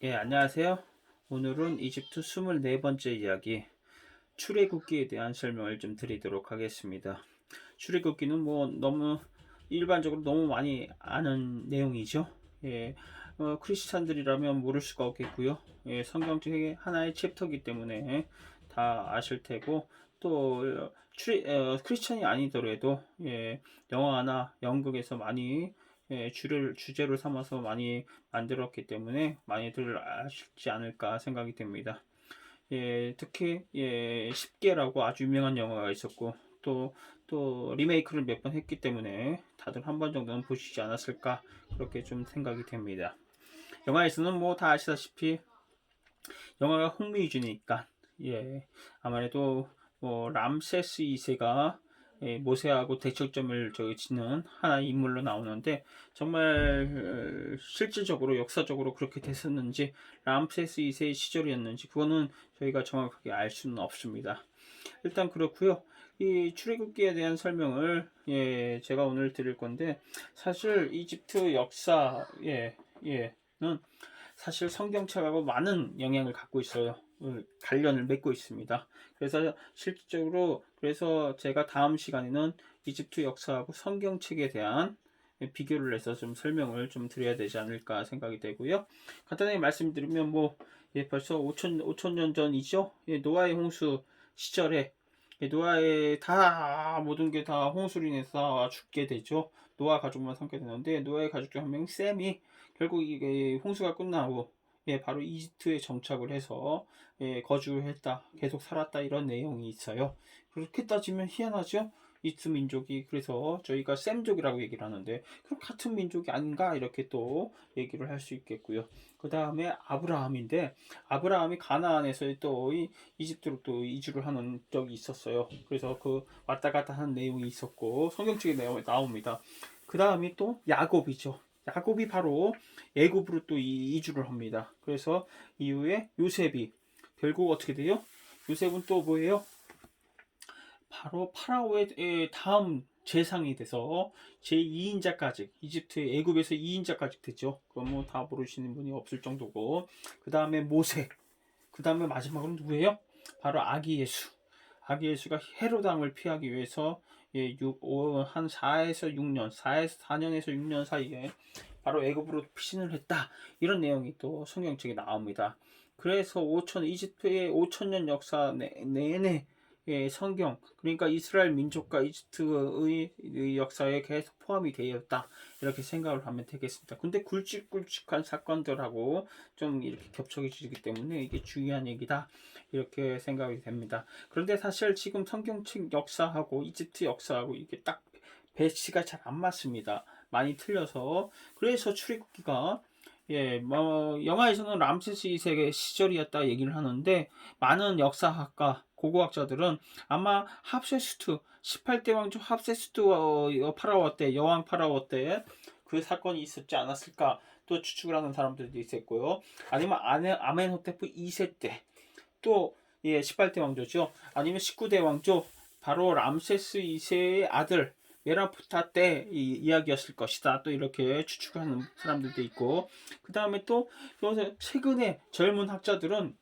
예, 안녕하세요. 오늘은 이집트 24번째 이야기, 출애굽기에 대한 설명을 좀 드리도록 하겠습니다. 출애굽기는 뭐 너무 일반적으로 너무 많이 아는 내용이죠. 예, 크리스찬들이라면 모를 수가 없겠고요. 예, 성경 중에 하나의 챕터이기 때문에 다 아실 테고, 또 크리스찬이 아니더라도 영화나 연극에서 많이 주제로 삼아서 많이 만들었기 때문에 많이들 아실지 않을까 생각이 됩니다. 특히 10개라고 아주 유명한 영화가 있었고, 또 리메이크를 몇 번 했기 때문에 다들 한 번 정도는 보시지 않았을까 그렇게 좀 생각이 됩니다. 영화에서는 뭐 다 아시다시피 영화가 흥미 위주니까 아무래도 뭐 람세스 2세가 모세하고 대척점을 짓는 하나의 인물로 나오는데, 정말 실질적으로 역사적으로 그렇게 됐었는지 람세스 2세의 시절이었는지 그거는 저희가 정확하게 알 수는 없습니다. 일단 그렇고요. 이 출애굽기에 대한 설명을 제가 오늘 드릴 건데, 사실 이집트 역사에는 사실 성경책하고 많은 영향을 갖고 있어요. 관련을 맺고 있습니다. 그래서 실질적으로 제가 다음 시간에는 이집트 역사하고 성경책에 대한 비교를 해서 좀 설명을 좀 드려야 되지 않을까 생각이 되고요. 간단하게 말씀드리면 벌써 5천 년 전이죠. 노아의 홍수 시절에 노아의 다 모든 게 다 홍수로 인해서 죽게 되죠. 노아 가족만 삼게 되는데, 노아의 가족 중 한 명이 셈이 결국 이게 홍수가 끝나고 바로 이집트에 정착을 해서 거주를 했다, 계속 살았다, 이런 내용이 있어요. 그렇게 따지면 희한하죠. 이집트 민족이, 그래서 저희가 셈족이라고 얘기를 하는데 그럼 같은 민족이 아닌가 이렇게 또 얘기를 할 수 있겠고요. 그 다음에 아브라함인데, 아브라함이 가나안에서 또 이집트로 또 이주를 하는 적이 있었어요. 그래서 그 왔다 갔다 하는 내용이 있었고 성경책에 내용이 나옵니다. 그 다음이 또 야곱이죠. 야곱이 바로 애굽으로 또 이주를 합니다. 그래서 이후에 요셉이 결국 어떻게 돼요? 요셉은 또 뭐예요? 바로 파라오의 다음 재상이 돼서 제2인자까지, 이집트의 애굽에서 2인자까지 되죠. 그건 뭐 다 모르시는 분이 없을 정도고, 그 다음에 모세, 그 다음에 마지막으로 누구예요? 바로 아기 예수. 아기 예수가 헤로당을 피하기 위해서 한 4에서 6년, 4에서 4년에서 6년 사이에 바로 애굽으로 피신을 했다. 이런 내용이 또 성경책에 나옵니다. 그래서 이집트의 5천년 역사 내내 성경, 그러니까 이스라엘 민족과 이집트의 역사에 계속 포함이 되었다, 이렇게 생각을 하면 되겠습니다. 근데 굵직굵직한 사건들하고 좀 이렇게 겹쳐지기 때문에 이게 중요한 얘기다, 이렇게 생각이 됩니다. 그런데 사실 지금 성경책 역사하고 이집트 역사하고 이게 딱 배치가 잘 안 맞습니다. 많이 틀려서. 그래서 출애굽기가 뭐 영화에서는 람세스 2세의 시절이었다 얘기를 하는데, 많은 역사학과 고고학자들은 아마 합세스투 18대 왕조 합세스투 파라오 때, 여왕 파라오 때 그 사건이 있었지 않았을까 또 추측을 하는 사람들도 있었고요. 아니면 아멘호테프 2세 때, 또 18대 왕조죠. 아니면 19대 왕조, 바로 람세스 2세의 아들 메라푸타 때 이야기였을 것이다, 또 이렇게 추측하는 사람들도 있고, 그 다음에 또 최근에 젊은 학자들은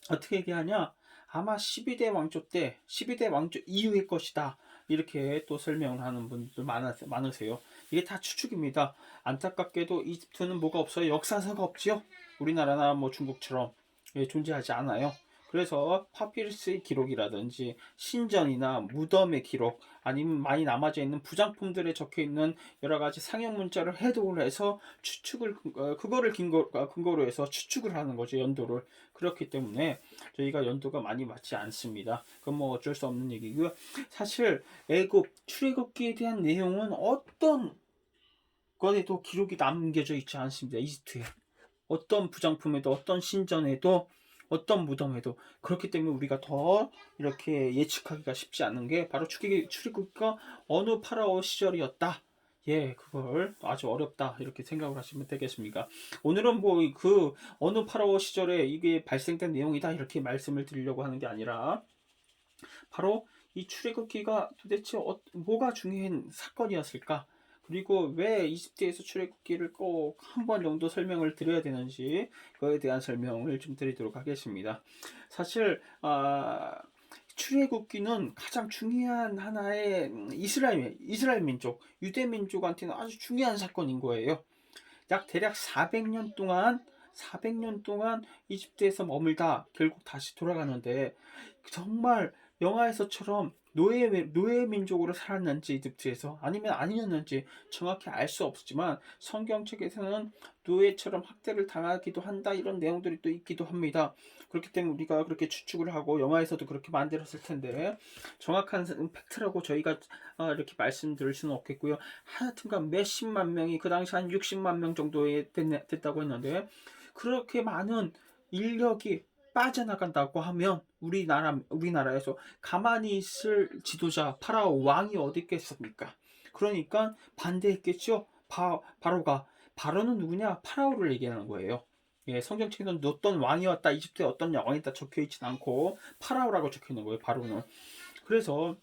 어떻게 얘기하냐, 아마 12대 왕조 때, 12대 왕조 이후의 것이다, 이렇게 또 설명을 하는 분들 많으세요. 이게 다 추측입니다. 안타깝게도 이집트는 뭐가 없어요? 역사서가 없지요. 우리나라나 뭐 중국처럼 존재하지 않아요. 그래서 파피루스의 기록이라든지 신전이나 무덤의 기록, 아니면 많이 남아져 있는 부장품들에 적혀 있는 여러 가지 상형 문자를 해독을 해서 그거를 근거로 해서 추측을 하는 거죠, 연도를. 그렇기 때문에 저희가 연도가 많이 맞지 않습니다. 그건 뭐 어쩔 수 없는 얘기고요. 사실 애굽 출애굽기에 대한 내용은 어떤 것에도 기록이 남겨져 있지 않습니다. 이집트에 어떤 부장품에도, 어떤 신전에도, 어떤 무덤에도. 그렇기 때문에 우리가 더 이렇게 예측하기가 쉽지 않은 게, 바로 출애굽기가 어느 파라오 시절이었다, 그걸 아주 어렵다, 이렇게 생각을 하시면 되겠습니까? 오늘은 뭐 그 어느 파라오 시절에 이게 발생된 내용이다, 이렇게 말씀을 드리려고 하는 게 아니라, 바로 이 출애굽기가 도대체 뭐가 중요한 사건이었을까? 그리고 왜 이집트에서 출애굽기를 꼭 한 번 정도 설명을 드려야 되는지 그거에 대한 설명을 좀 드리도록 하겠습니다. 사실 출애굽기는 가장 중요한 하나의 이스라엘 민족, 유대 민족한테는 아주 중요한 사건인 거예요. 약 대략 400년 동안 이집트에서 머물다 결국 다시 돌아가는데 정말 영화에서처럼 노예 민족으로 살았는지 이집트에서 아니면 아니었는지 정확히 알 수 없지만 성경책에서는 노예처럼 학대를 당하기도 한다 이런 내용들이 또 있기도 합니다. 그렇기 때문에 우리가 그렇게 추측을 하고 영화에서도 그렇게 만들었을 텐데 정확한 팩트라고 저희가 이렇게 말씀드릴 수는 없겠고요. 하여튼간 몇십만 명이 그 당시 한 60만 명 정도에 됐다고 했는데 그렇게 많은 인력이 빠져나간다고 하면 우리나라에서 가만히 있을 지도자 파라오 왕이 어디 있겠습니까? 그러니까 반대했겠죠. 바로는 누구냐? 파라오를 얘기하는 거예요. 예, 성경책에는 어떤 왕이 왔다, 이집트에 어떤 왕이 왔다 적혀 있진 않고 파라오라고 적혀 있는 거예요. 바로는. 그래서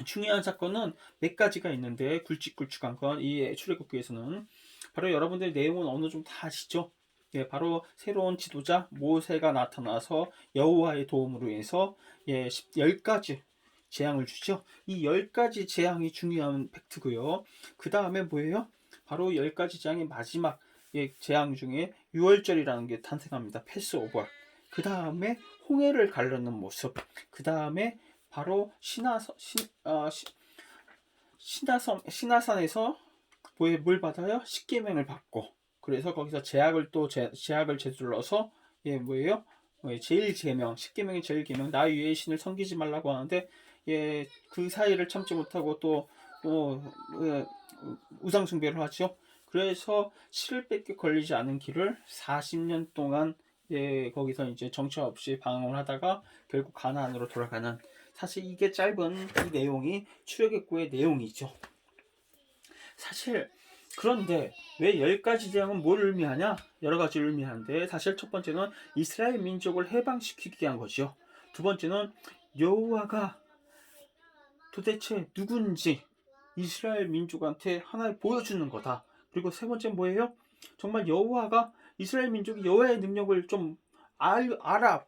중요한 사건은 몇 가지가 있는데 굵직굵직한 건 이 출애굽기에서는 바로 여러분들 내용은 어느 정도 다 아시죠? 예, 바로 새로운 지도자 모세가 나타나서 여호와의 도움으로 인해서 10가지 재앙을 주죠. 이 10가지 재앙이 중요한 팩트고요. 그 다음에 뭐예요? 바로 10가지 재앙의 마지막 재앙 중에 유월절이라는 게 탄생합니다. 패스오버. 그 다음에 홍해를 가르는 모습. 그 다음에 바로 신화산에서 뭘 받아요? 십계명을 받고 그래서 거기서 제약을 제둘러서 뭐예요? 제일 계명, 십계명의 제일 계명 나 위의 신을 섬기지 말라고 하는데 그 사이를 참지 못하고 또 우상 숭배를 하죠. 그래서 700개 걸리지 않은 길을 40년 동안 거기서 이제 정처 없이 방황을 하다가 결국 가나안으로 돌아가는 사실 이게 짧은 이 내용이 출애굽기의 내용이죠. 사실 그런데 왜 10가지 재앙은 뭘 의미하냐? 여러 가지 의미하는데 사실 첫 번째는 이스라엘 민족을 해방시키기 위한 거죠. 두 번째는 여호와가 도대체 누군지 이스라엘 민족한테 하나를 보여주는 거다. 그리고 세 번째 뭐예요? 정말 여호와가 이스라엘 민족이 여호와의 능력을 좀 알아야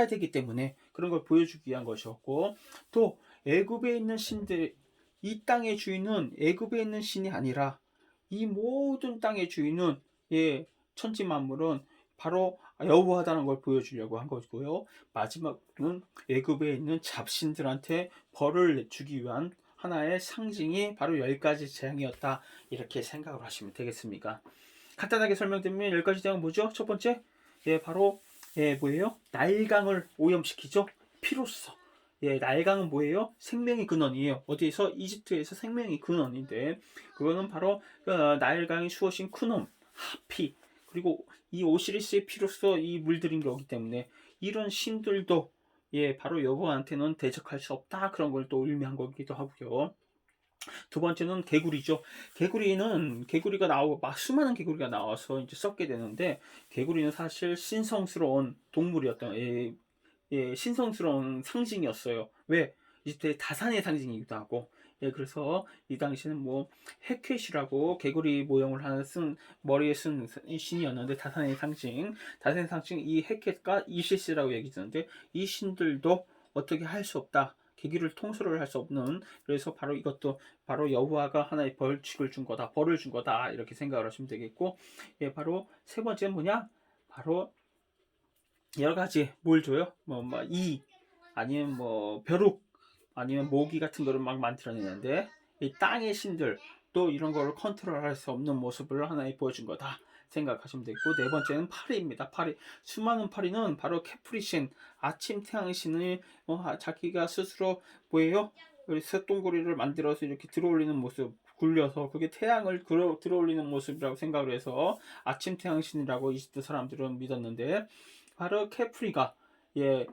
되기 때문에 그런 걸 보여주기 위한 것이었고 또 애굽에 있는 신들 이 땅의 주인은 애굽에 있는 신이 아니라 이 모든 땅의 주인은 천지 만물은 바로 여호와다는 걸 보여주려고 한 것이고요. 마지막은 애굽에 있는 잡신들한테 벌을 주기 위한 하나의 상징이 바로 10가지 재앙이었다. 이렇게 생각을 하시면 되겠습니까? 간단하게 설명드리면 10가지 재앙은 뭐죠? 첫 번째, 바로 뭐예요? 나일강을 오염시키죠. 피로써. 나일강은 뭐예요? 생명의 근원이에요. 어디에서? 이집트에서 생명의 근원인데 그거는 바로 나일강이 수어신 쿠놈, 하피 그리고 이 오시리스의 피로써 이 물들인 거기 때문에 이런 신들도 바로 여호와한테는 대적할 수 없다 그런 걸 또 의미한 거기도 하고요. 두 번째는 개구리죠. 개구리가 나오고 막 수많은 개구리가 나와서 이제 썩게 되는데 개구리는 사실 신성스러운 동물이었던 신성스러운 상징이었어요. 왜? 이집트의 다산의 상징이기도 하고 그래서 이 당시는 뭐 헤켓이라고 개구리 모형을 하는 머리에 쓴 신이었는데 다산의 상징 이 헤켓과 이시스라고 얘기하는데 이 신들도 어떻게 할 수 없다. 개구리를 통솔을 할 수 없는 그래서 바로 이것도 바로 여호와가 하나의 벌을 준 거다 이렇게 생각을 하시면 되겠고 바로 세 번째는 뭐냐 바로 여러 가지 뭘 줘요 아니면 뭐 벼룩 아니면 모기 같은 거를 막 만들어내는데 이 땅의 신들 또 이런 거를 컨트롤할 수 없는 모습을 하나에 보여준 거다 생각하시면 되고 네 번째는 파리입니다. 수많은 파리는 바로 케프리신 아침 태양신을 자기가 스스로 뭐예요? 쇳덩구리를 만들어서 이렇게 들어올리는 모습 굴려서 그게 태양을 들어올리는 모습이라고 생각을 해서 아침 태양신이라고 이집트 사람들은 믿었는데 바로 케프리가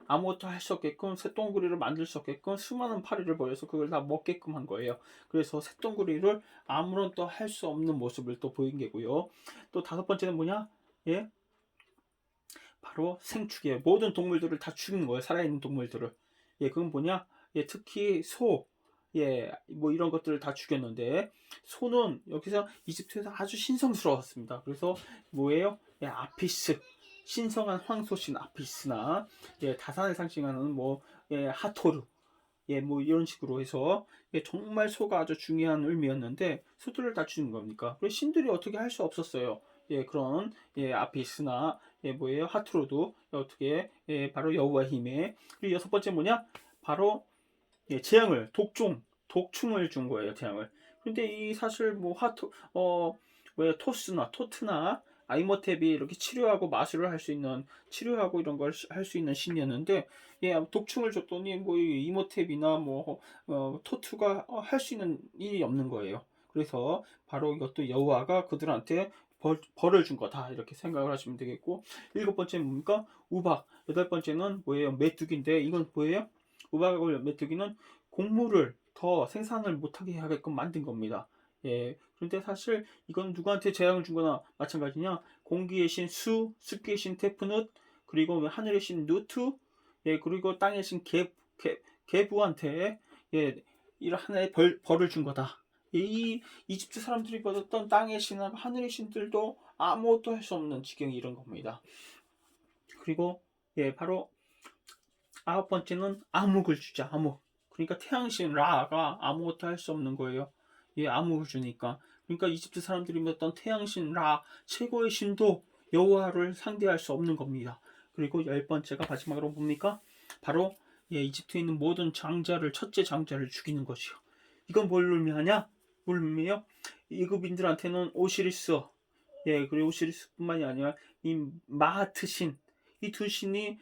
아무것도 할 수 없게끔 쇳덩구리를 만들 수 없게끔 수많은 파리를 보여서 그걸 다 먹게끔 한 거예요. 그래서 쇳덩구리를 아무런 또 할 수 없는 모습을 또 보인 게고요. 또 다섯 번째는 뭐냐? 바로 생축이에요. 모든 동물들을 다 죽이는 거예요. 살아있는 동물들을. 그건 뭐냐? 특히 소. 뭐 이런 것들을 다 죽였는데, 소는 여기서 이집트에서 아주 신성스러웠습니다. 그래서 뭐예요? 아피스, 신성한 황소신 아피스나, 다산을 상징하는 뭐 하토르, 뭐 이런 식으로 해서, 정말 소가 아주 중요한 의미였는데 소들을 다 죽인 겁니까? 그래서 신들이 어떻게 할 수 없었어요. 그런 아피스나 뭐예요? 하토르도 어떻게 바로 여호와 힘에. 그리고 여섯 번째 뭐냐? 바로 재앙을, 독충을 준 거예요, 재앙을. 근데 이 사실 뭐 토스나 토트나 아이모텝이 이렇게 치료하고 마술을 할 수 있는, 치료하고 이런 걸 할 수 있는 신이었는데, 독충을 줬더니 뭐 이모텝이나 뭐 토트가 할 수 있는 일이 없는 거예요. 그래서 바로 이것도 여호와가 그들한테 벌을 준 거다, 이렇게 생각을 하시면 되겠고, 일곱 번째 뭡니까? 우박. 여덟 번째는 뭐예요? 메뚜기인데, 이건 뭐예요? 우박하고 메뚜기는 곡물을 더 생산을 못하게 하게끔 만든 겁니다. 그런데 사실 이건 누구한테 재앙을 준 거나 마찬가지냐? 공기의 신 수, 습기의 신 테프눕, 그리고 하늘의 신 누트, 그리고 땅의 신 게부한테 이런 하나의 벌을 준 거다. 이 이집트 사람들이 받았던 땅의 신하고 하늘의 신들도 아무것도 할 수 없는 지경이 이런 겁니다. 그리고 바로 아홉 번째는 암흑을 주자. 암흑. 그러니까 태양신 라가 아무것도 할 수 없는 거예요. 암흑을 주니까. 그러니까 이집트 사람들이 믿었던 태양신 라, 최고의 신도 여호와를 상대할 수 없는 겁니다. 그리고 열 번째가 마지막으로 뭡니까? 바로 이집트에 있는 모든 장자를, 첫째 장자를 죽이는 것이요. 이건 뭘 의미하냐? 뭘 의미해요? 이집인들한테는 오시리스, 그리고 오시리스뿐만이 아니라 이 마하트 신, 이 두 신이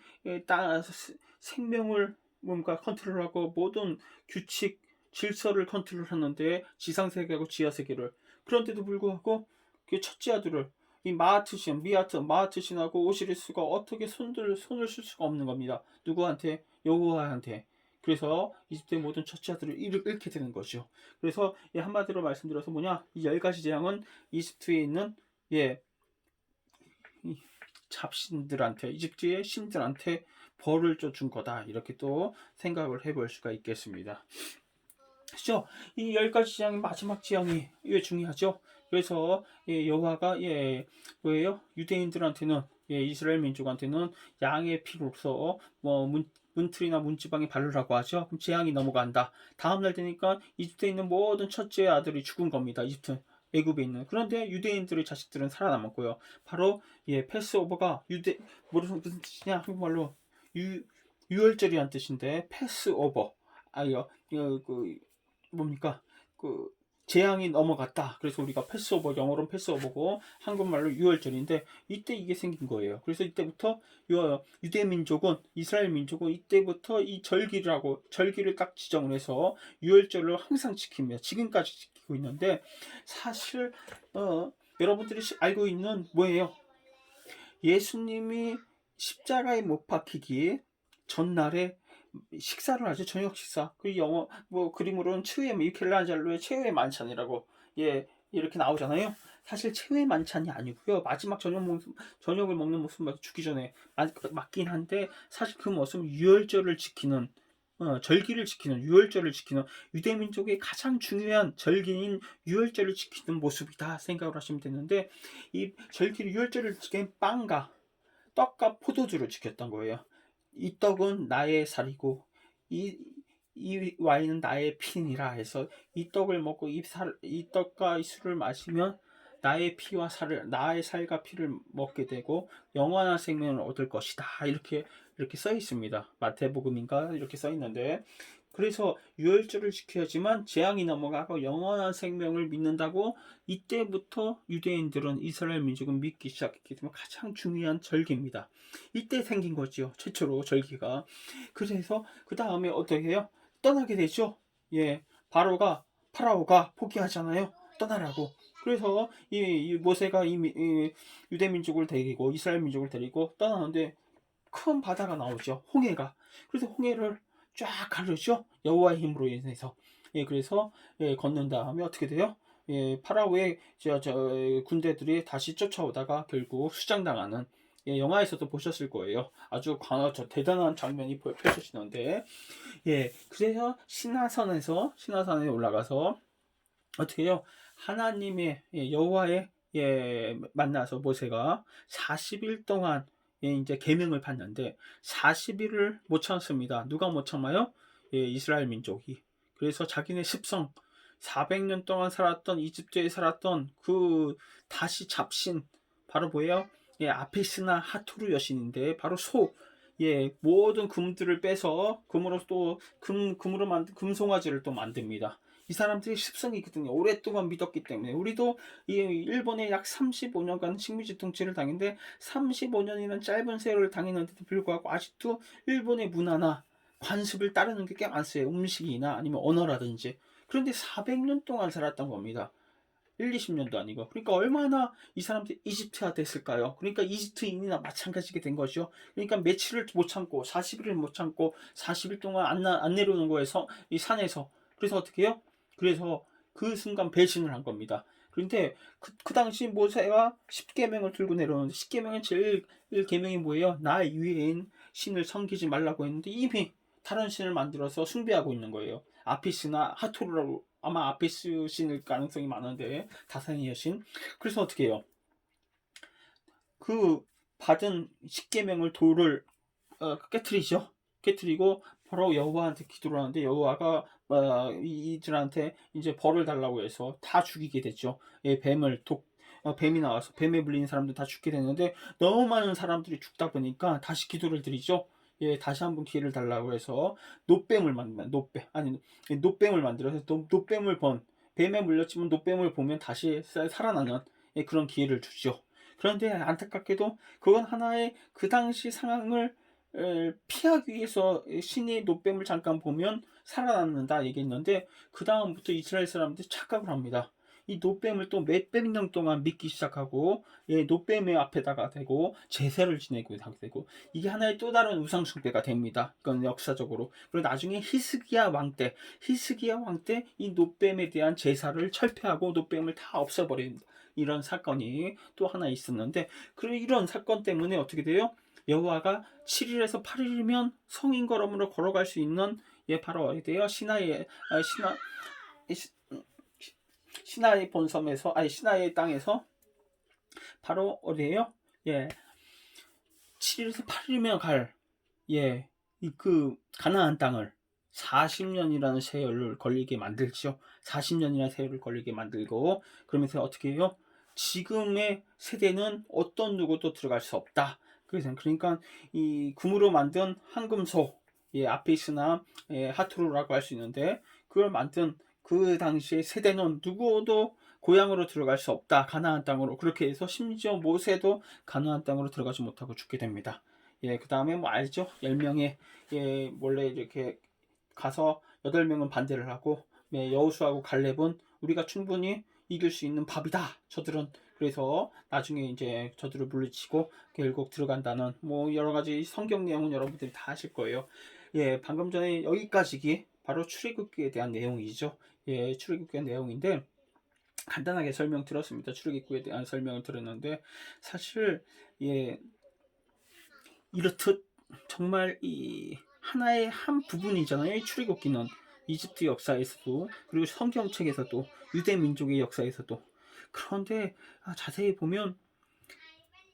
생명을 뭔가 컨트롤하고 모든 규칙, 질서를 컨트롤하는데, 지상세계하고 지하세계를. 그런데도 불구하고 그 첫째 아들을, 이 마하트신하고 오시리스가 어떻게 손을 쓸 수가 없는 겁니다. 누구한테? 여호와한테. 그래서 이집트의 모든 첫째 아들을 잃게 되는 거죠. 그래서 한마디로 말씀드려서 뭐냐? 이 10가지 재앙은 이집트에 있는 잡신들한테, 이집트의 신들한테 벌을 준 거다, 이렇게 또 생각을 해볼 수가 있겠습니다. 그렇죠? 이 10가지 재앙의 마지막 재앙이 왜 중요하죠? 그래서 여호와가 뭐예요? 유대인들한테는, 이스라엘 민족한테는 양의 피로서 뭐 문틀이나 문지방에 바르라고 하죠. 그럼 재앙이 넘어간다. 다음날 되니까 이집트에 있는 모든 첫째 아들이 죽은 겁니다. 애굽에 있는. 그런데 유대인들의 자식들은 살아남았고요. 바로 패스오버가 무슨 뜻이냐? 한국말로 유월절이란 뜻인데, 패스오버. 뭡니까? 재앙이 넘어갔다. 그래서 우리가 패스오버, 영어로는 패스오버고 한국말로 유월절인데, 이때 이게 생긴 거예요. 그래서 이때부터 유대 민족은, 이스라엘 민족은 이때부터 이 절기를 딱 지정을 해서 유월절을 항상 지킵니다. 지금까지 지키고 있는데, 사실 여러분들이 알고 있는 뭐예요? 예수님이 십자가에 못 박히기 전날에 식사를 하죠. 저녁 식사. 그 영어 그림으로는 미켈란젤로의 최후의 만찬이라고 이렇게 나오잖아요. 사실 최후의 만찬이 아니고요. 마지막 저녁을 먹는 모습은 죽기 전에 맞긴 한데, 사실 그 모습은 유월절을 지키는, 절기를 지키는, 유월절을 지키는, 유대민족의 가장 중요한 절기인 유월절을 지키는 모습이다 생각을 하시면 되는데, 이 유월절을 지키는 빵과 떡과 포도주를 지켰던 거예요. 이 떡은 나의 살이고 이 와인은 나의 피니라 해서, 이 떡을 먹고 이 떡과 이 술을 마시면 나의 피와 나의 살과 피를 먹게 되고 영원한 생명을 얻을 것이다, 이렇게 써 있습니다. 마태복음인가 이렇게 써 있는데, 그래서 유월절을 지켜야지만 재앙이 넘어가고 영원한 생명을 믿는다고, 이때부터 유대인들은, 이스라엘 민족은 믿기 시작했기 때문에 가장 중요한 절기입니다. 이때 생긴 거죠, 최초로 절기가. 그래서 그 다음에 어떻게 해요? 떠나게 되죠. 파라오가 포기하잖아요. 떠나라고. 그래서 이 모세가 이 유대 민족을 데리고, 이스라엘 민족을 데리고 떠나는데, 큰 바다가 나오죠. 홍해가. 그래서 홍해를 쫙 가르죠. 여호와의 힘으로 인해서. 그래서 걷는 다음에 어떻게 돼요? 파라오의 군대들이 다시 쫓아오다가 결국 수장당하는 예, 영화에서도 보셨을 거예요. 아주 저 대단한 장면이 펼쳐지는데, 예, 그래서 신화산에 올라가서 어떻게 해요? 하나님의 여호와의 만나서 모세가 40일 동안 이제 계명을 받는데 40일을 못 참습니다. 누가 못 참아요? 이스라엘 민족이. 그래서 자기네 습성 400년 동안 살았던 이집트에 살았던 그 다시 잡신 바로 뭐예요? 아피스나 하토르 여신인데 바로 모든 금들을 빼서 금으로 또 금으로 만든 금송아지를 또 만듭니다. 이 사람들이 습성이거든요. 오랫동안 믿었기 때문에. 우리도 이 일본에 약 35년간 식민지 통치를 당했는데 35년이라는 짧은 세월을 당했는데도 불구하고 아직도 일본의 문화나 관습을 따르는 게 꽤 많았어요. 음식이나 아니면 언어라든지. 그런데 400년 동안 살았던 겁니다. 1, 20년도 아니고. 그러니까 얼마나 이 사람들이 이집트화 됐을까요? 그러니까 이집트인이나 마찬가지게 된 거죠. 그러니까 며칠을 못 참고 40일을 못 참고 40일 동안 안 내려오는 거에서 이 산에서. 그래서 어떻게 해요? 그래서 그 순간 배신을 한 겁니다. 그런데 그 당시 모세가 10계명을 들고 내려오는데 10계명의 제일 계명이 뭐예요? 나 이외인 신을 섬기지 말라고 했는데 이미 다른 신을 만들어서 숭배하고 있는 거예요. 아피스나 하토르라고 아마 아피스 신일 가능성이 많은데 다산의 여신. 그래서 어떻게 해요? 그 받은 10계명을 돌을 깨트리죠. 깨트리고 바로 여호와한테 기도를 하는데 여호와가 이들한테 이제 벌을 달라고 해서 다 죽이게 됐죠. 뱀이 나와서 뱀에 물린 사람들 다 죽게 됐는데 너무 많은 사람들이 죽다 보니까 다시 기도를 드리죠. 다시 한번 기회를 달라고 해서 노뱀을 만들어서 뱀에 물렸지만 노뱀을 보면 다시 살아나는 그런 기회를 주죠. 그런데 안타깝게도 그건 하나의 그 당시 상황을 피하기 위해서 신이 노뱀을 잠깐 보면 살아남는다 얘기했는데 그 다음부터 이스라엘 사람들이 착각을 합니다. 이 노뱀을 또 몇백 년 동안 믿기 시작하고 노뱀의 앞에다가 대고 제사를 지내고 되고 이게 하나의 또 다른 우상 숭배가 됩니다. 이건 역사적으로. 그리고 나중에 히스기야 왕 때 이 노뱀에 대한 제사를 철폐하고 노뱀을 다 없애버린 이런 사건이 또 하나 있었는데 이런 사건 때문에 어떻게 돼요? 여호와가 7일에서 8일이면 성인 걸음으로 걸어갈 수 있는 바로 어디에요? 시나이 본섬에서 시나이 땅에서 바로 어디에요? 7일에서 8일이면 그 가나안 땅을 40년이라는 세월을 걸리게 만들죠. 40년이라는 세월을 걸리게 만들고 그러면서 어떻게 해요? 지금의 세대는 어떤 누구도 들어갈 수 없다. 그러니까 이 금으로 만든 황금소, 아피스나 하투루라고 할 수 있는데 그걸 만든 그 당시의 세대는 누구도 고향으로 들어갈 수 없다. 가나안 땅으로. 그렇게 해서 심지어 모세도 가나안 땅으로 들어가지 못하고 죽게 됩니다. 그 다음에 뭐 알죠? 10명의 몰래 이렇게 가서 8명은 반대를 하고 여호수아하고 갈렙은 우리가 충분히 이길 수 있는 밥이다. 저들은 그래서 나중에 이제 저들을 물리치고 결국 들어간다는 뭐 여러 가지 성경 내용은 여러분들이 다 아실 거예요. 방금 전에 여기까지 바로 출애굽기에 대한 내용이죠. 출애굽기의 내용인데 간단하게 설명 들었습니다. 출애굽기에 대한 설명을 들었는데 사실 이렇듯 정말 이 하나의 한 부분이잖아요. 이 출애굽기는 이집트 역사에서도 그리고 성경책에서도 유대 민족의 역사에서도 그런데 자세히 보면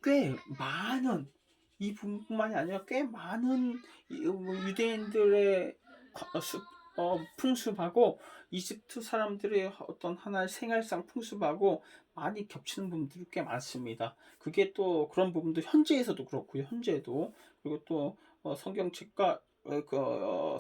꽤 많은 이 부분만이 아니라 꽤 많은 유대인들의 풍습하고 이집트 사람들의 어떤 하나의 생활상 풍습하고 많이 겹치는 부분들이 꽤 많습니다. 그게 또 그런 부분도 현재에서도 그렇고요. 현재도 그리고 또 성경책과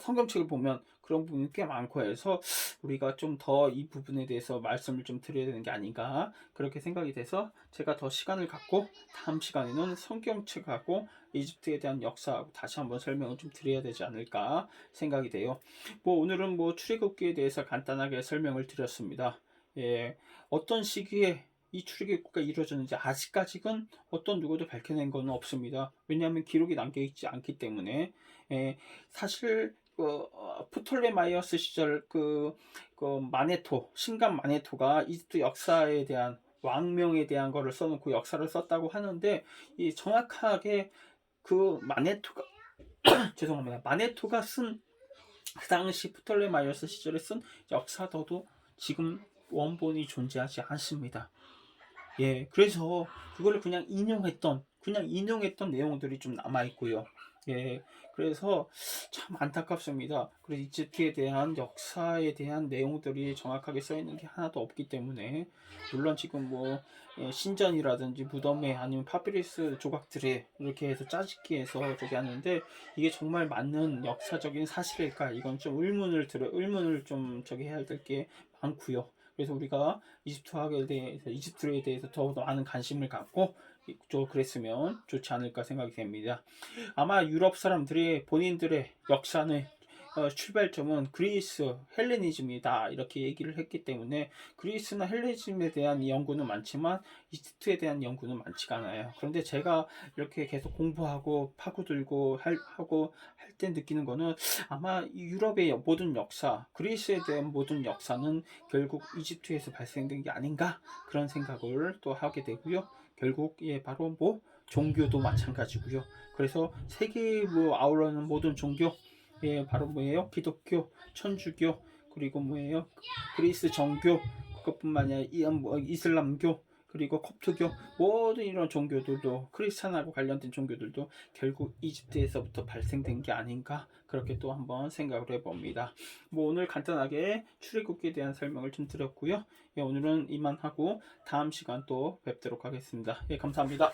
성경책을 보면 그런 부분이 꽤 많고 해서 우리가 좀 더 이 부분에 대해서 말씀을 좀 드려야 되는 게 아닌가 그렇게 생각이 돼서 제가 더 시간을 갖고 다음 시간에는 성경책하고 이집트에 대한 역사하고 다시 한번 설명을 좀 드려야 되지 않을까 생각이 돼요. 오늘은 출애굽기에 대해서 간단하게 설명을 드렸습니다. 어떤 시기에 이 출애굽기가 이루어졌는지 아직까지는 어떤 누구도 밝혀낸 건 없습니다. 왜냐하면 기록이 남겨있지 않기 때문에 사실 프톨레마이어스 시절 신간 마네토가 이집트 역사에 대한 왕명에 대한 거를 써놓고 역사를 썼다고 하는데, 이 정확하게 그 마네토가 죄송합니다. 마네토가 쓴 그 당시 프톨레마이오스 시절에 쓴 역사도도 지금 원본이 존재하지 않습니다. 예, 그래서 그걸 그냥 인용했던 내용들이 좀 남아 있고요. 예, 그래서 참 안타깝습니다. 그래서 이집트에 대한 역사에 대한 내용들이 정확하게 써 있는 게 하나도 없기 때문에, 물론 지금 뭐 신전이라든지 무덤에 아니면 파피루스 조각들에 이렇게 해서 짜집기해서 저기 하는데, 이게 정말 맞는 역사적인 사실일까? 이건 좀 의문을 좀 저기 해야 될 게 많고요. 그래서 우리가 이집트에 대해서 더욱더 많은 관심을 갖고 좀 그랬으면 좋지 않을까 생각이 됩니다. 아마 유럽 사람들이 본인들의 역사는 출발점은 그리스 헬레니즘이다 이렇게 얘기를 했기 때문에, 그리스나 헬레니즘에 대한 연구는 많지만 이집트에 대한 연구는 많지가 않아요. 그런데 제가 이렇게 계속 공부하고 파고들고 하고 할 때 느끼는 거는, 아마 유럽의 모든 역사, 그리스에 대한 모든 역사는 결국 이집트에서 발생된 게 아닌가, 그런 생각을 또 하게 되고요. 결국 바로 뭐 종교도 마찬가지고요. 그래서 세계에 뭐 아우러는 모든 종교, 바로 뭐예요? 기독교, 천주교, 그리고 뭐예요? 그리스 정교, 그것뿐만 아니라 이슬람교, 그리고 kop트교, 모든 이런 종교들도, 크리스찬하고 관련된 종교들도 결국 이집트에서부터 발생된 게 아닌가, 그렇게 또 한번 생각을 해봅니다. 뭐 오늘 간단하게 출애굽기에 대한 설명을 좀 드렸고요. 오늘은 이만하고 다음 시간 또 뵙도록 하겠습니다. 감사합니다.